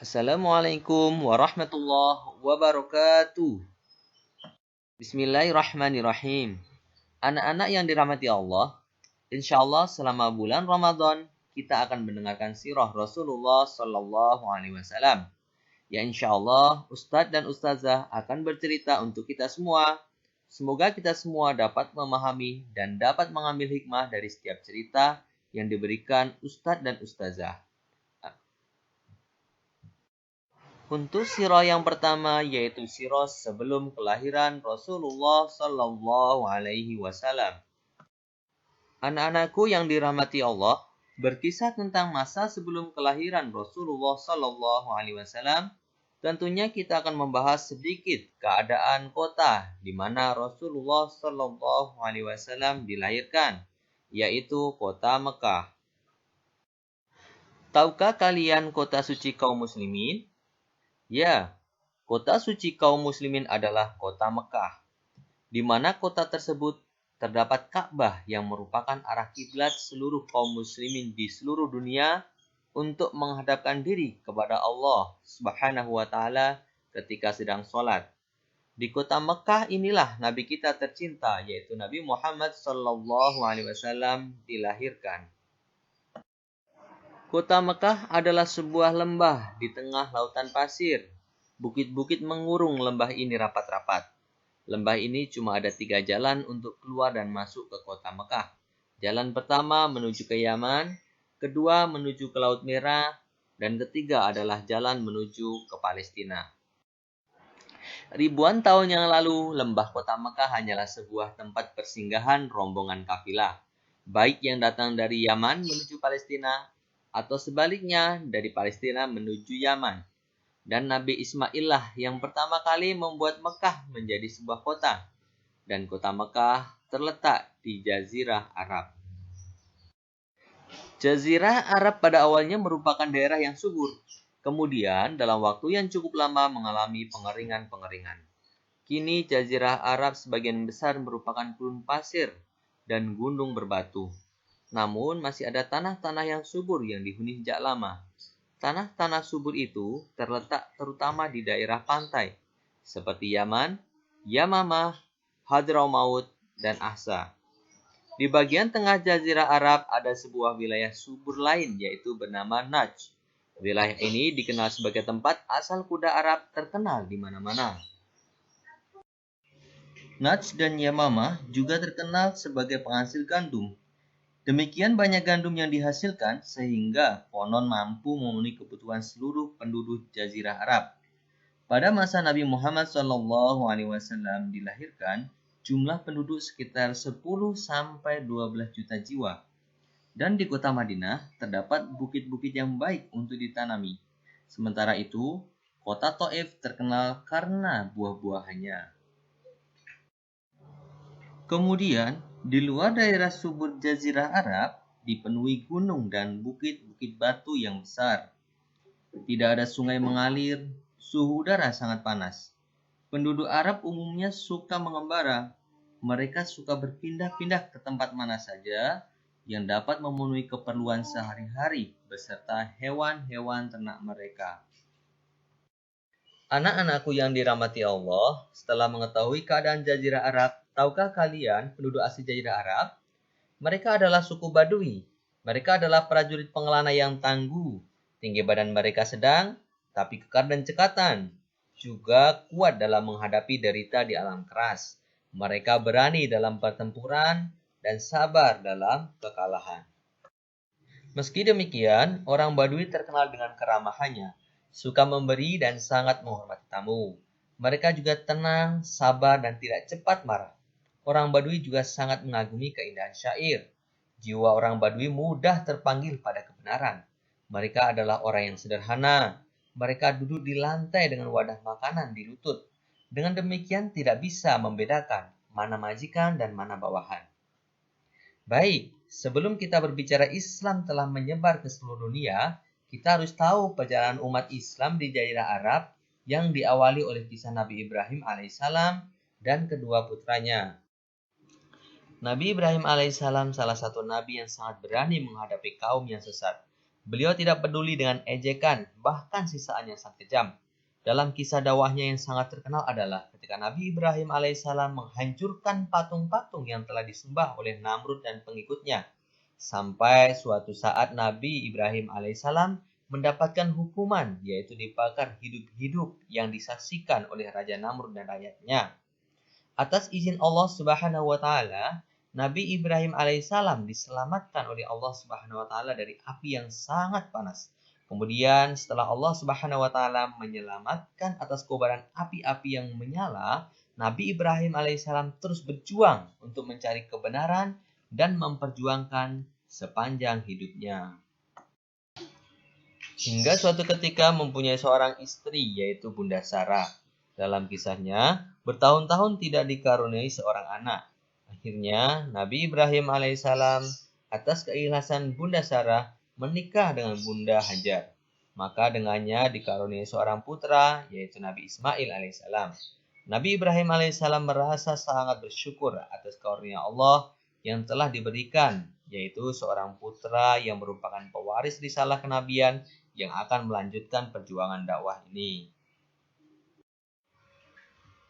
Assalamualaikum warahmatullahi wabarakatuh. Bismillahirrahmanirrahim. Anak-anak yang dirahmati Allah, insya Allah selama bulan Ramadan kita akan mendengarkan sirah Rasulullah Sallallahu Alaihi Wasallam. Ya insya Allah Ustadz dan Ustazah akan bercerita untuk kita semua. Semoga kita semua dapat memahami dan dapat mengambil hikmah dari setiap cerita yang diberikan Ustadz dan Ustazah. Untuk sirah yang pertama yaitu sirah sebelum kelahiran Rasulullah Sallallahu Alaihi Wasallam. Anak-anakku yang dirahmati Allah, berkisah tentang masa sebelum kelahiran Rasulullah Sallallahu Alaihi Wasallam. Tentunya kita akan membahas sedikit keadaan kota di mana Rasulullah Sallallahu Alaihi Wasallam dilahirkan, yaitu kota Mekah. Tahukah kalian kota suci kaum muslimin? Ya, kota suci kaum muslimin adalah kota Mekah, di mana kota tersebut terdapat Ka'bah yang merupakan arah kiblat seluruh kaum muslimin di seluruh dunia untuk menghadapkan diri kepada Allah Subhanahu wa Ta'ala ketika sedang sholat. Di kota Mekah inilah Nabi kita tercinta, yaitu Nabi Muhammad Sallallahu Alaihi Wasallam dilahirkan. Kota Mekah adalah sebuah lembah di tengah lautan pasir. Bukit-bukit mengurung lembah ini rapat-rapat. Lembah ini cuma ada 3 jalan untuk keluar dan masuk ke kota Mekah. Jalan pertama menuju ke Yaman, kedua menuju ke Laut Merah, dan ketiga adalah jalan menuju ke Palestina. Ribuan tahun yang lalu, lembah kota Mekah hanyalah sebuah tempat persinggahan rombongan kafilah, baik yang datang dari Yaman menuju Palestina, atau sebaliknya dari Palestina menuju Yaman. Dan Nabi Ismail lah yang pertama kali membuat Mekah menjadi sebuah kota. Dan kota Mekah terletak di Jazirah Arab. Jazirah Arab pada awalnya merupakan daerah yang subur. Kemudian dalam waktu yang cukup lama mengalami pengeringan-pengeringan. Kini Jazirah Arab sebagian besar merupakan gurun pasir dan gunung berbatu. Namun masih ada tanah-tanah yang subur yang dihuni sejak lama. Tanah-tanah subur itu terletak terutama di daerah pantai, seperti Yaman, Yamamah, Hadramaut, dan Ahsa. Di bagian tengah Jazirah Arab ada sebuah wilayah subur lain yaitu bernama Najd. Wilayah ini dikenal sebagai tempat asal kuda Arab terkenal di mana-mana. Najd dan Yamamah juga terkenal sebagai penghasil gandum. Demikian banyak gandum yang dihasilkan sehingga konon mampu memenuhi kebutuhan seluruh penduduk Jazirah Arab. Pada masa Nabi Muhammad SAW dilahirkan, jumlah penduduk sekitar 10-12 juta jiwa. Dan di kota Madinah terdapat bukit-bukit yang baik untuk ditanami. Sementara itu, kota Taif terkenal karena buah-buahannya. Kemudian, di luar daerah subur Jazirah Arab, dipenuhi gunung dan bukit-bukit batu yang besar. Tidak ada sungai mengalir, suhu udara sangat panas. Penduduk Arab umumnya suka mengembara. Mereka suka berpindah-pindah ke tempat mana saja yang dapat memenuhi keperluan sehari-hari beserta hewan-hewan ternak mereka. Anak-anakku yang dirahmati Allah, setelah mengetahui keadaan Jazirah Arab, tahukah kalian penduduk asli Jazirah Arab? Mereka adalah suku Badui. Mereka adalah prajurit pengelana yang tangguh. Tinggi badan mereka sedang, tapi kekar dan cekatan. Juga kuat dalam menghadapi derita di alam keras. Mereka berani dalam pertempuran dan sabar dalam kekalahan. Meski demikian, orang Badui terkenal dengan keramahannya, suka memberi dan sangat menghormati tamu. Mereka juga tenang, sabar, dan tidak cepat marah. Orang Badui juga sangat mengagumi keindahan syair. Jiwa orang Badui mudah terpanggil pada kebenaran. Mereka adalah orang yang sederhana. Mereka duduk di lantai dengan wadah makanan di lutut. Dengan demikian tidak bisa membedakan mana majikan dan mana bawahan. Baik, sebelum kita berbicara Islam telah menyebar ke seluruh dunia, kita harus tahu perjalanan umat Islam di Jazirah Arab yang diawali oleh kisah Nabi Ibrahim alaihissalam dan kedua putranya. Nabi Ibrahim alaihissalam salah satu nabi yang sangat berani menghadapi kaum yang sesat. Beliau tidak peduli dengan ejekan, bahkan sisaan yang sangat kejam. Dalam kisah dakwahnya yang sangat terkenal adalah ketika Nabi Ibrahim alaihissalam menghancurkan patung-patung yang telah disembah oleh Namrud dan pengikutnya. Sampai suatu saat Nabi Ibrahim alaihissalam mendapatkan hukuman, yaitu dibakar hidup-hidup yang disaksikan oleh Raja Namrud dan rakyatnya. Atas izin Allah Subhanahu wa taala, Nabi Ibrahim alaihissalam diselamatkan oleh Allah Subhanahu wa taala dari api yang sangat panas. Kemudian setelah Allah Subhanahu wa taala menyelamatkan atas kobaran api-api yang menyala, Nabi Ibrahim alaihissalam terus berjuang untuk mencari kebenaran dan memperjuangkan sepanjang hidupnya. Hingga suatu ketika mempunyai seorang istri, yaitu Bunda Sarah. Dalam kisahnya, bertahun-tahun tidak dikaruniai seorang anak. Akhirnya, Nabi Ibrahim alaihissalam atas keikhlasan Bunda Sarah menikah dengan Bunda Hajar. Maka dengannya dikaruniai seorang putra, yaitu Nabi Ismail alaihissalam. Nabi Ibrahim alaihissalam merasa sangat bersyukur atas karunia Allah yang telah diberikan, yaitu seorang putra yang merupakan pewaris risalah kenabian yang akan melanjutkan perjuangan dakwah ini.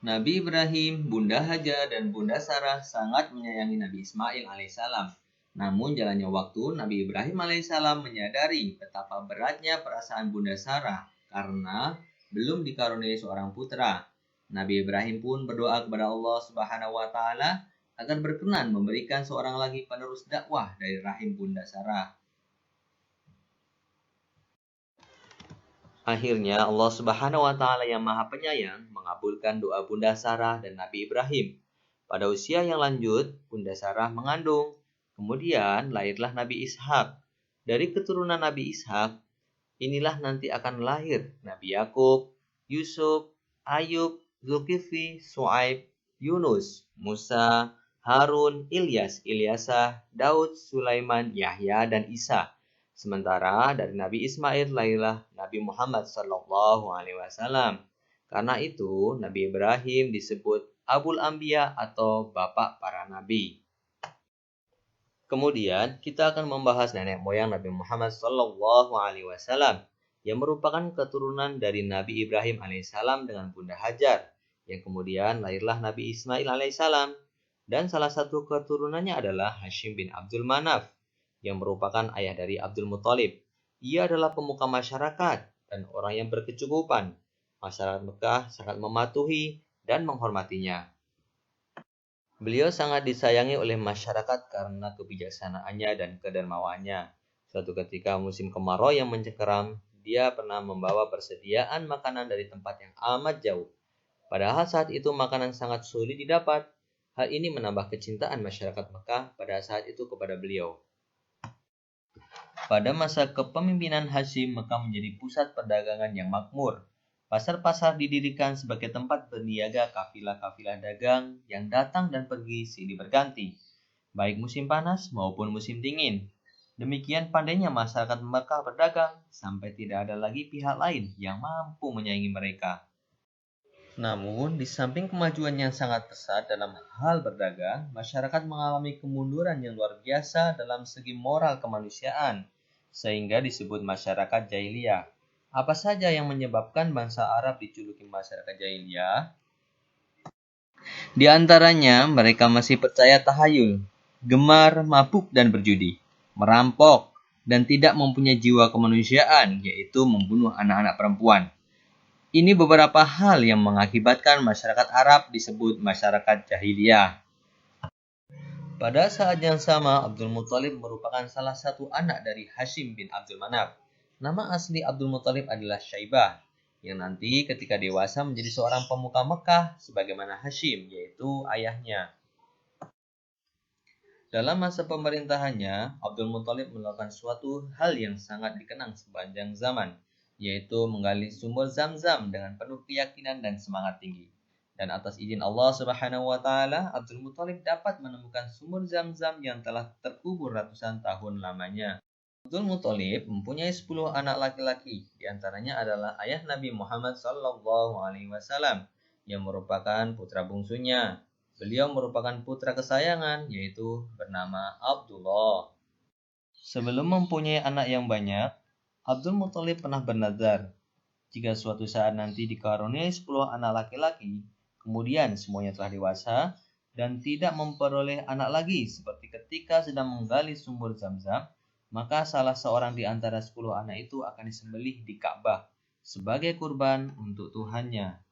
Nabi Ibrahim, Bunda Hajar, dan Bunda Sarah sangat menyayangi Nabi Ismail alaihissalam. Namun jalannya waktu, Nabi Ibrahim alaihissalam menyadari betapa beratnya perasaan Bunda Sarah karena belum dikaruniai seorang putra. Nabi Ibrahim pun berdoa kepada Allah Subhanahu wa taala agar berkenan memberikan seorang lagi penerus dakwah dari rahim Bunda Sarah. Akhirnya Allah Subhanahu wa taala yang Maha Penyayang mengabulkan doa Bunda Sarah dan Nabi Ibrahim. Pada usia yang lanjut, Bunda Sarah mengandung. Kemudian lahirlah Nabi Ishak. Dari keturunan Nabi Ishak, inilah nanti akan lahir Nabi Yakub, Yusuf, Ayub, Zulkifli, Su'aib, Yunus, Musa, Harun, Ilyas, Ilyasah, Daud, Sulaiman, Yahya, dan Isa. Sementara dari Nabi Ismail lahirlah Nabi Muhammad SAW. Karena itu Nabi Ibrahim disebut Abul Anbiya atau Bapak para Nabi. Kemudian kita akan membahas nenek moyang Nabi Muhammad SAW yang merupakan keturunan dari Nabi Ibrahim alaihissalam dengan Bunda Hajar, yang kemudian lahirlah Nabi Ismail alaihissalam, dan salah satu keturunannya adalah Hashim bin Abdul Manaf, yang merupakan ayah dari Abdul Muthalib. Ia adalah pemuka masyarakat dan orang yang berkecukupan. Masyarakat Mekah sangat mematuhi dan menghormatinya. Beliau sangat disayangi oleh masyarakat karena kebijaksanaannya dan kedermawaannya. Suatu ketika musim kemarau yang mencekam, dia pernah membawa persediaan makanan dari tempat yang amat jauh. Padahal saat itu makanan sangat sulit didapat. Hal ini menambah kecintaan masyarakat Mekah pada saat itu kepada beliau. Pada masa kepemimpinan Hashim, Mekah menjadi pusat perdagangan yang makmur. Pasar-pasar didirikan sebagai tempat berniaga kafilah-kafilah dagang yang datang dan pergi silih berganti, baik musim panas maupun musim dingin. Demikian pandainya masyarakat Mekah berdagang sampai tidak ada lagi pihak lain yang mampu menyaingi mereka. Namun, di samping kemajuan yang sangat pesat dalam hal berdagang, masyarakat mengalami kemunduran yang luar biasa dalam segi moral kemanusiaan, sehingga disebut masyarakat jahiliyah. Apa saja yang menyebabkan bangsa Arab dijuluki masyarakat jahiliyah? Di antaranya, mereka masih percaya tahayul, gemar, mabuk, dan berjudi, merampok, dan tidak mempunyai jiwa kemanusiaan, yaitu membunuh anak-anak perempuan. Ini beberapa hal yang mengakibatkan masyarakat Arab disebut masyarakat jahiliyah. Pada saat yang sama, Abdul Muthalib merupakan salah satu anak dari Hashim bin Abdul Manaf. Nama asli Abdul Muthalib adalah Syaibah, yang nanti ketika dewasa menjadi seorang pemuka Mekah sebagaimana Hashim, yaitu ayahnya. Dalam masa pemerintahannya, Abdul Muthalib melakukan suatu hal yang sangat dikenang sepanjang zaman, yaitu menggali sumur Zam-Zam dengan penuh keyakinan dan semangat tinggi. Dan atas izin Allah Subhanahu wa taala, Abdul Muthalib dapat menemukan sumur Zam-Zam yang telah terkubur ratusan tahun lamanya. Abdul Muthalib mempunyai 10 anak laki-laki, di antaranya adalah ayah Nabi Muhammad SAW yang merupakan putra bungsunya. Beliau merupakan putra kesayangan, yaitu bernama Abdullah. Sebelum mempunyai anak yang banyak, Abdul Muthalib pernah bernazar, jika suatu saat nanti dikaruniai 10 anak laki-laki, kemudian semuanya telah dewasa dan tidak memperoleh anak lagi seperti ketika sedang menggali sumur Zam-Zam, maka salah seorang di antara 10 anak itu akan disembelih di Ka'bah sebagai kurban untuk Tuhannya.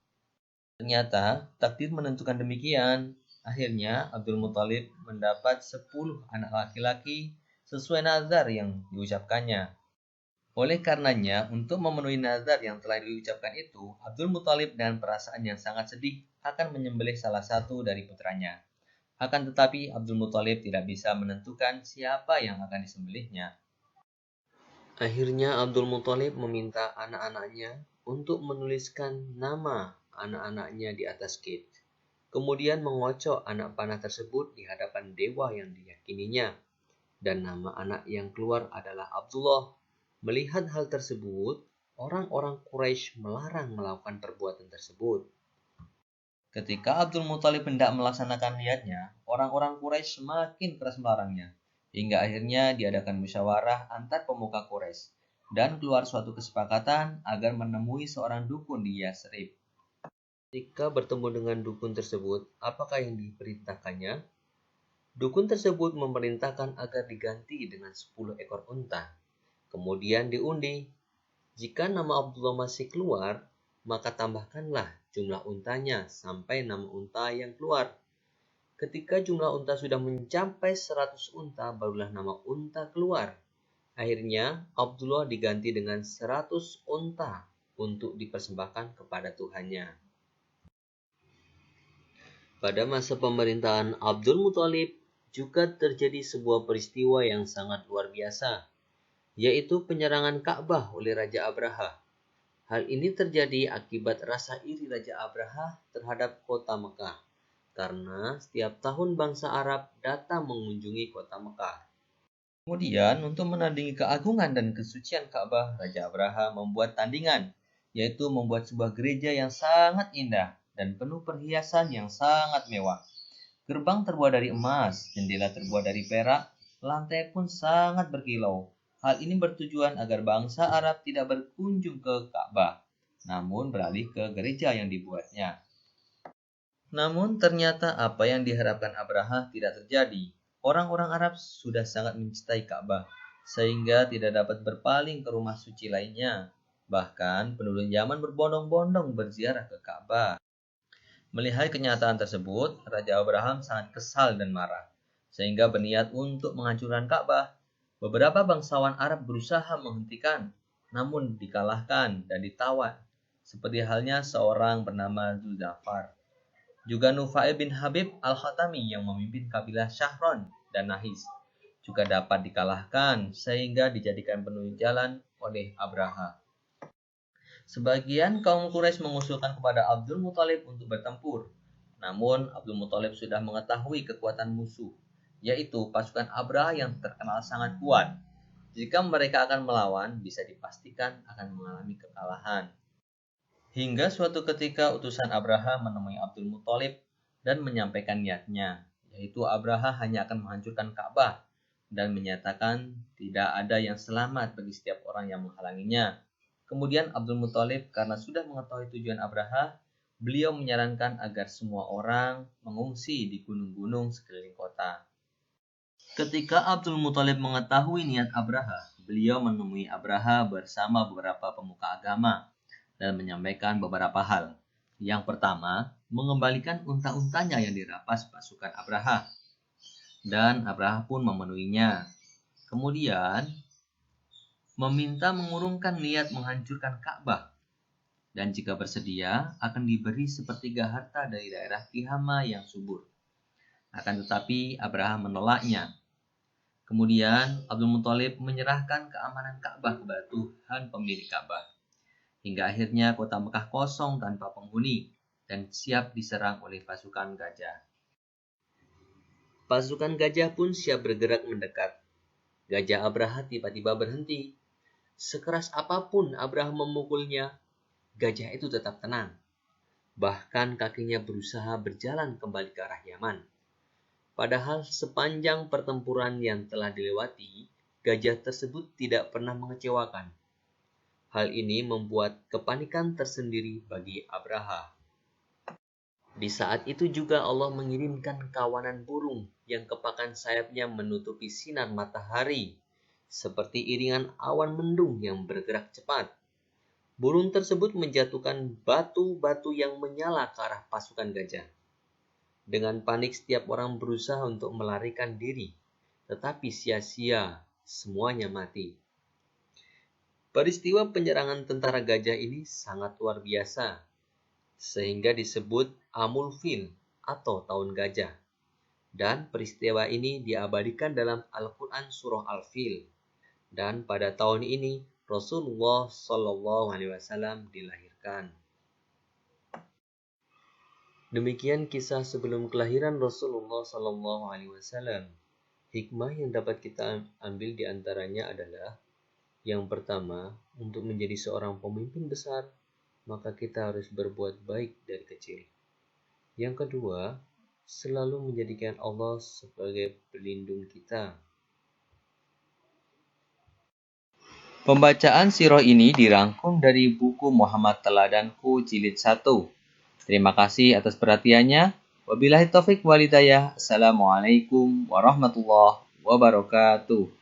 Ternyata takdir menentukan demikian. Akhirnya Abdul Muthalib mendapat 10 anak laki-laki sesuai nazar yang diucapkannya. Oleh karenanya, untuk memenuhi nazar yang telah diucapkan itu, Abdul Muthalib dengan perasaan yang sangat sedih akan menyembelih salah satu dari putranya. Akan tetapi, Abdul Muthalib tidak bisa menentukan siapa yang akan disembelihnya. Akhirnya, Abdul Muthalib meminta anak-anaknya untuk menuliskan nama anak-anaknya di atas gate. Kemudian mengocok anak panah tersebut di hadapan dewa yang diyakininya. Dan nama anak yang keluar adalah Abdullah. Melihat hal tersebut, orang-orang Quraisy melarang melakukan perbuatan tersebut. Ketika Abdul Muthalib hendak melaksanakan niatnya, orang-orang Quraisy semakin keras melarangnya, hingga akhirnya diadakan musyawarah antar pemuka Quraisy dan keluar suatu kesepakatan agar menemui seorang dukun di Yasrib. Ketika bertemu dengan dukun tersebut, apakah yang diperintahkannya? Dukun tersebut memerintahkan agar diganti dengan 10 ekor unta. Kemudian diundi. Jika nama Abdullah masih keluar, maka tambahkanlah jumlah untanya sampai nama unta yang keluar. Ketika jumlah unta sudah mencapai 100 unta, barulah nama unta keluar. Akhirnya, Abdullah diganti dengan 100 unta untuk dipersembahkan kepada Tuhannya. Pada masa pemerintahan Abdul Muthalib, juga terjadi sebuah peristiwa yang sangat luar biasa, yaitu penyerangan Ka'bah oleh Raja Abraha. Hal ini terjadi akibat rasa iri Raja Abraha terhadap kota Mekah, karena setiap tahun bangsa Arab datang mengunjungi kota Mekah. Kemudian, untuk menandingi keagungan dan kesucian Ka'bah, Raja Abraha membuat tandingan, yaitu membuat sebuah gereja yang sangat indah dan penuh perhiasan yang sangat mewah. Gerbang terbuat dari emas, jendela terbuat dari perak, lantai pun sangat berkilau. Hal ini bertujuan agar bangsa Arab tidak berkunjung ke Ka'bah, namun beralih ke gereja yang dibuatnya. Namun ternyata apa yang diharapkan Abraha tidak terjadi. Orang-orang Arab sudah sangat mencintai Ka'bah, sehingga tidak dapat berpaling ke rumah suci lainnya. Bahkan penduduk Yaman berbondong-bondong berziarah ke Ka'bah. Melihat kenyataan tersebut, Raja Abraham sangat kesal dan marah, sehingga berniat untuk menghancurkan Ka'bah. Beberapa bangsawan Arab berusaha menghentikan, namun dikalahkan dan ditawan, seperti halnya seorang bernama Zulzafar. Juga Nufai bin Habib al-Khatami yang memimpin kabilah Syahron dan Nahis juga dapat dikalahkan sehingga dijadikan penuh jalan oleh Abraha. Sebagian kaum Quraisy mengusulkan kepada Abdul Muthalib untuk bertempur. Namun Abdul Muthalib sudah mengetahui kekuatan musuh, yaitu pasukan Abraha yang terkenal sangat kuat. Jika mereka akan melawan, bisa dipastikan akan mengalami kekalahan. Hingga suatu ketika utusan Abraha menemui Abdul Muthalib dan menyampaikan niatnya, yaitu Abraha hanya akan menghancurkan Ka'bah dan menyatakan tidak ada yang selamat bagi setiap orang yang menghalanginya. Kemudian Abdul Muthalib karena sudah mengetahui tujuan Abraha, beliau menyarankan agar semua orang mengungsi di gunung-gunung sekeliling kota. Ketika Abdul Muthalib mengetahui niat Abraha, beliau menemui Abraha bersama beberapa pemuka agama dan menyampaikan beberapa hal. Yang pertama, mengembalikan unta-untanya yang dirampas pasukan Abraha. Dan Abraha pun memenuhinya. Kemudian, meminta mengurungkan niat menghancurkan Ka'bah. Dan jika bersedia, akan diberi sepertiga harta dari daerah Tihama yang subur. Akan tetapi, Abraha menolaknya. Kemudian, Abdul Muthalib menyerahkan keamanan Ka'bah kepada Tuhan pemilik Ka'bah. Hingga akhirnya kota Mekah kosong tanpa penghuni dan siap diserang oleh pasukan gajah. Pasukan gajah pun siap bergerak mendekat. Gajah Abraha tiba-tiba berhenti. Sekeras apapun Abraha memukulnya, gajah itu tetap tenang. Bahkan kakinya berusaha berjalan kembali ke arah Yaman. Padahal sepanjang pertempuran yang telah dilewati, gajah tersebut tidak pernah mengecewakan. Hal ini membuat kepanikan tersendiri bagi Abraha. Di saat itu juga Allah mengirimkan kawanan burung yang kepakan sayapnya menutupi sinar matahari, seperti iringan awan mendung yang bergerak cepat. Burung tersebut menjatuhkan batu-batu yang menyala ke arah pasukan gajah. Dengan panik setiap orang berusaha untuk melarikan diri, tetapi sia-sia, semuanya mati. Peristiwa penyerangan tentara gajah ini sangat luar biasa, sehingga disebut Amul Fil atau Tahun Gajah. Dan peristiwa ini diabadikan dalam Al-Quran Surah Al-Fil. Dan pada tahun ini Rasulullah SAW dilahirkan. Demikian kisah sebelum kelahiran Rasulullah SAW. Hikmah yang dapat kita ambil di antaranya adalah, yang pertama, untuk menjadi seorang pemimpin besar, maka kita harus berbuat baik dari kecil. Yang kedua, selalu menjadikan Allah sebagai pelindung kita. Pembacaan sirah ini dirangkum dari buku Muhammad Teladanku Jilid 1. Terima kasih atas perhatiannya. Wabillahi taufik walhidayah. Assalamualaikum warahmatullahi wabarakatuh.